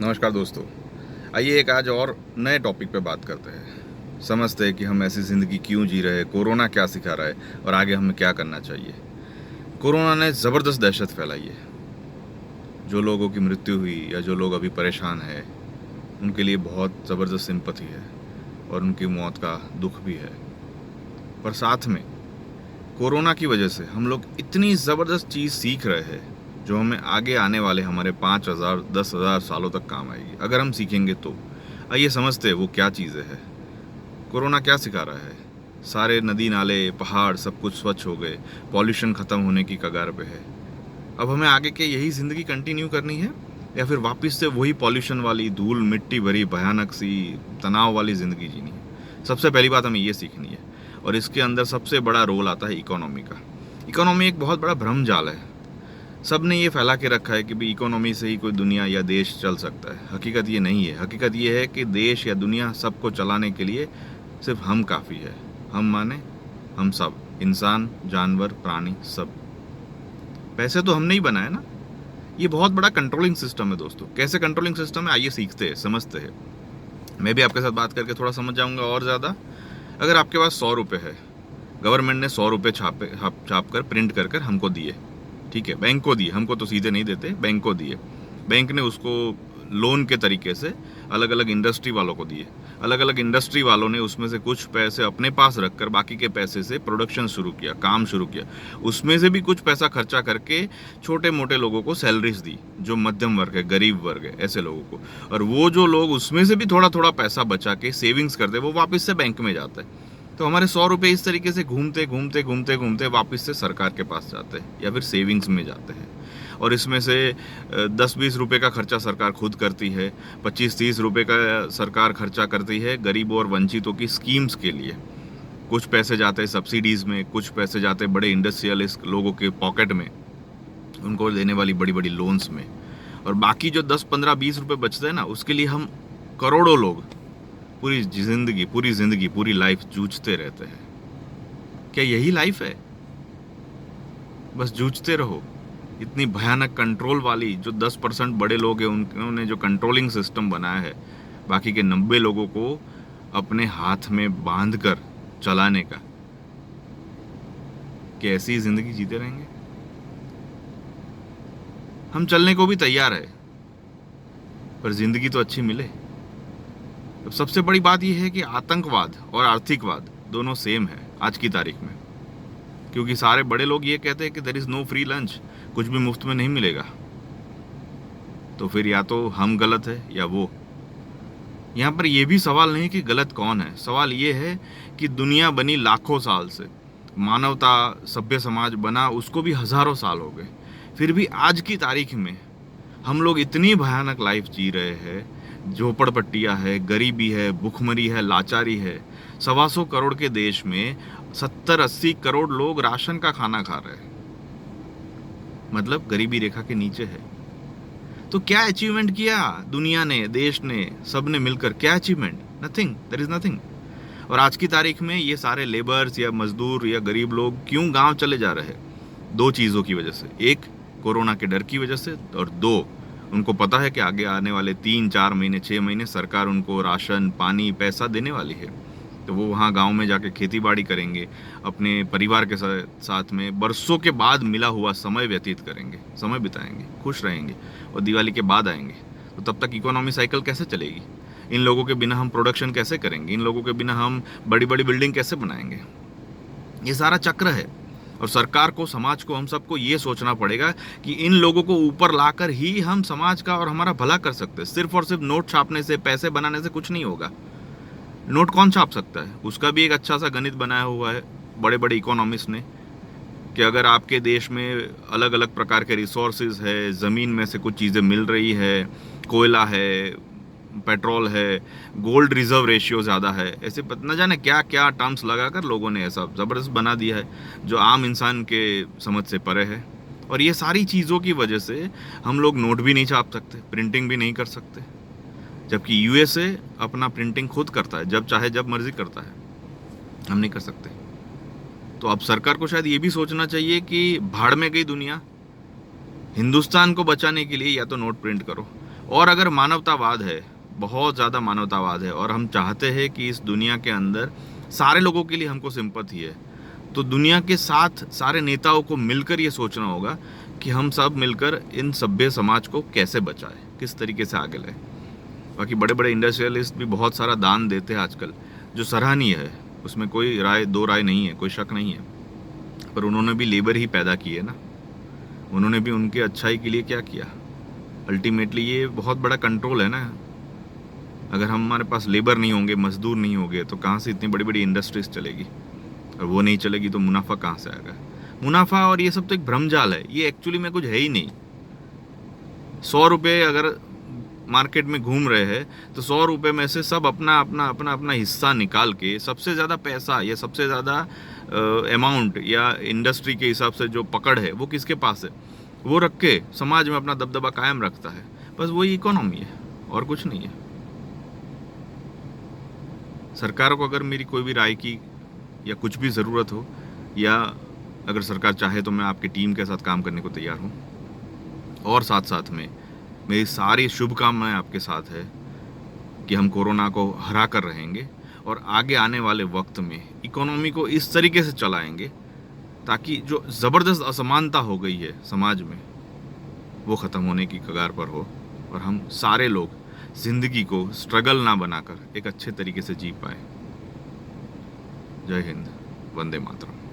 नमस्कार दोस्तों। आइए एक आज और नए टॉपिक पे बात करते हैं। समझते हैं कि हम ऐसी ज़िंदगी क्यों जी रहे हैं, कोरोना क्या सिखा रहा है और आगे हमें क्या करना चाहिए। कोरोना ने ज़बरदस्त दहशत फैलाई है। जो लोगों की मृत्यु हुई या जो लोग अभी परेशान हैं, उनके लिए बहुत ज़बरदस्त सिंपैथी है और उनकी मौत का दुख भी है। पर साथ में कोरोना की वजह से हम लोग इतनी ज़बरदस्त चीज़ सीख रहे हैं जो हमें आगे आने वाले हमारे 5,000 10,000 सालों तक काम आएगी अगर हम सीखेंगे तो। आइए समझते हैं वो क्या चीज़ें हैं। कोरोना क्या सिखा रहा है। सारे नदी नाले पहाड़ सब कुछ स्वच्छ हो गए, पॉल्यूशन ख़त्म होने की कगार पे है। अब हमें आगे के यही ज़िंदगी कंटिन्यू करनी है या फिर वापस से वही पॉल्यूशन वाली धूल मिट्टी भरी भयानक सी तनाव वाली ज़िंदगी जीनी है। सबसे पहली बात हमें ये सीखनी है और इसके अंदर सबसे बड़ा रोल आता है इकोनॉमी का। इकोनॉमी एक बहुत बड़ा भ्रम जाल है। सब ने ये फैला के रखा है कि भाई इकोनॉमी से ही कोई दुनिया या देश चल सकता है। हकीकत ये नहीं है। हकीकत ये है कि देश या दुनिया सबको चलाने के लिए सिर्फ हम काफ़ी है। हम माने हम सब, इंसान जानवर प्राणी सब। पैसे तो हमने ही बनाए ना। ये बहुत बड़ा कंट्रोलिंग सिस्टम है दोस्तों। कैसे कंट्रोलिंग सिस्टम है आइए सीखते हैं, समझते हैं। मैं भी आपके साथ बात करके थोड़ा समझ जाऊंगा और ज़्यादा। अगर आपके पास 100 रुपये है, गवर्नमेंट ने 100 रुपये छाप कर प्रिंट कर कर हमको दिए, ठीक है, बैंक को दिए, हमको तो सीधे नहीं देते, बैंक को दिए। बैंक ने उसको लोन के तरीके से अलग अलग इंडस्ट्री वालों को दिए। अलग अलग इंडस्ट्री वालों ने उसमें से कुछ पैसे अपने पास रखकर बाकी के पैसे से प्रोडक्शन शुरू किया, काम शुरू किया। उसमें से भी कुछ पैसा खर्चा करके छोटे मोटे लोगों को सैलरीज दी, जो मध्यम वर्ग है, गरीब वर्ग है, ऐसे लोगों को। और वो जो लोग उसमें से भी थोड़ा थोड़ा पैसा बचा के सेविंग्स करते, वो वापस से बैंक में जाता है। तो हमारे 100 रुपये इस तरीके से घूमते घूमते घूमते घूमते वापस से सरकार के पास जाते हैं या फिर सेविंग्स में जाते हैं। और इसमें से 10-20 रुपये का खर्चा सरकार खुद करती है, 25-30 रुपये का सरकार खर्चा करती है गरीबों और वंचितों की स्कीम्स के लिए। कुछ पैसे जाते हैं सब्सिडीज़ में, कुछ पैसे जाते हैं बड़े इंडस्ट्रियलिस्ट लोगों के पॉकेट में, उनको देने वाली बड़ी बड़ी लोन्स में। और बाकी जो 10-15-20 रुपये बचते हैं ना, उसके लिए हम करोड़ों लोग पूरी ज़िंदगी पूरी लाइफ जूझते रहते हैं। क्या यही लाइफ है? बस जूझते रहो। इतनी भयानक कंट्रोल वाली जो 10% बड़े लोग हैं, उन्होंने जो कंट्रोलिंग सिस्टम बनाया है, बाकी के 90 लोगों को अपने हाथ में बांध कर चलाने का, क्या ऐसी ही जिंदगी जीते रहेंगे? हम चलने को भी तैयार है, पर जिंदगी तो अच्छी मिले। अब सबसे बड़ी बात यह है कि आतंकवाद और आर्थिकवाद दोनों सेम है आज की तारीख में। क्योंकि सारे बड़े लोग ये कहते हैं कि there is no free lunch, कुछ भी मुफ्त में नहीं मिलेगा। तो फिर या तो हम गलत है या वो। यहाँ पर यह भी सवाल नहीं कि गलत कौन है, सवाल ये है कि दुनिया बनी लाखों साल से, मानवता सभ्य समाज बना उसको भी हज़ारों साल हो गए, फिर भी आज की तारीख में हम लोग इतनी भयानक लाइफ जी रहे हैं। झोपड़पट्टियाँ है, गरीबी है, भुखमरी है, लाचारी है। 125 करोड़ के देश में 70-80 करोड़ लोग राशन का खाना खा रहे हैं, मतलब गरीबी रेखा के नीचे है। तो क्या अचीवमेंट किया दुनिया ने, देश ने, सब ने मिलकर? क्या achievement? Nothing, there is nothing. और आज की तारीख में ये सारे लेबर्स या मजदूर या गरीब लोग क्यों गांव चले जा रहे हैं? 2 चीज़ों की वजह से। एक, कोरोना के डर की वजह से, और 2, उनको पता है कि आगे आने वाले 3-4 महीने 6 महीने सरकार उनको राशन पानी पैसा देने वाली है। तो वो वहाँ गांव में जाके खेती बाड़ी करेंगे, अपने परिवार के साथ में बरसों के बाद मिला हुआ समय व्यतीत करेंगे, समय बिताएंगे, खुश रहेंगे और दिवाली के बाद आएंगे। तो तब तक इकोनॉमी साइकिल कैसे चलेगी? इन लोगों के बिना हम प्रोडक्शन कैसे करेंगे? इन लोगों के बिना हम बड़ी बड़ी बिल्डिंग कैसे बनाएंगे? ये सारा चक्र है। और सरकार को, समाज को, हम सबको ये सोचना पड़ेगा कि इन लोगों को ऊपर लाकर ही हम समाज का और हमारा भला कर सकते हैं। सिर्फ और सिर्फ नोट छापने से, पैसे बनाने से कुछ नहीं होगा। नोट कौन छाप सकता है? उसका भी एक अच्छा सा गणित बनाया हुआ है बड़े बड़े इकोनॉमिस्ट ने, कि अगर आपके देश में अलग अलग प्रकार के रिसोर्सेज है, ज़मीन में से कुछ चीज़ें मिल रही है, कोयला है, पेट्रोल है, गोल्ड रिजर्व रेशियो ज़्यादा है, ऐसे न जाने क्या क्या टर्म्स लगाकर लोगों ने ऐसा ज़बरदस्त बना दिया है जो आम इंसान के समझ से परे है। और ये सारी चीज़ों की वजह से हम लोग नोट भी नहीं छाप सकते, प्रिंटिंग भी नहीं कर सकते, जबकि यूएसए अपना प्रिंटिंग खुद करता है, जब चाहे जब मर्जी करता है। हम नहीं कर सकते। तो अब सरकार को शायद ये भी सोचना चाहिए कि भाड़ में गई दुनिया, हिंदुस्तान को बचाने के लिए या तो नोट प्रिंट करो, और अगर मानवतावाद है, बहुत ज़्यादा मानवतावाद है, और हम चाहते हैं कि इस दुनिया के अंदर सारे लोगों के लिए हमको सिंपैथी है, तो दुनिया के साथ सारे नेताओं को मिलकर ये सोचना होगा कि हम सब मिलकर इन सभ्य समाज को कैसे बचाएं, किस तरीके से आगे लाएं। बाकी बड़े बड़े इंडस्ट्रियलिस्ट भी बहुत सारा दान देते हैं आजकल, जो सराहनीय है, उसमें कोई दो राय नहीं है, कोई शक नहीं है। पर उन्होंने भी लेबर ही पैदा की है ना, उन्होंने भी उनके अच्छाई के लिए क्या किया। अल्टीमेटली ये बहुत बड़ा कंट्रोल है ना। अगर हमारे पास लेबर नहीं होंगे, मजदूर नहीं होंगे, तो कहाँ से इतनी बड़ी बड़ी इंडस्ट्रीज चलेगी, और वो नहीं चलेगी तो मुनाफा कहाँ से आएगा। मुनाफा और ये सब तो एक भ्रमजाल है, ये एक्चुअली में कुछ है ही नहीं। 100 रुपये अगर मार्केट में घूम रहे हैं, तो 100 रुपये में से सब अपना अपना अपना अपना हिस्सा निकाल के सबसे ज़्यादा पैसा या सबसे ज़्यादा अमाउंट या इंडस्ट्री के हिसाब से जो पकड़ है वो किसके पास है, वो रख के समाज में अपना दबदबा कायम रखता है। बस वही इकोनॉमी है और कुछ नहीं है। सरकार को अगर मेरी कोई भी राय की या कुछ भी ज़रूरत हो, या अगर सरकार चाहे तो मैं आपकी टीम के साथ काम करने को तैयार हूँ। और साथ साथ में मेरी सारी शुभकामनाएं आपके साथ है कि हम कोरोना को हरा कर रहेंगे और आगे आने वाले वक्त में इकोनॉमी को इस तरीके से चलाएंगे ताकि जो ज़बरदस्त असमानता हो गई है समाज में, वो ख़त्म होने की कगार पर हो, और हम सारे लोग ज़िंदगी को स्ट्रगल ना बनाकर एक अच्छे तरीके से जी पाए। जय हिंद, वंदे मातरम।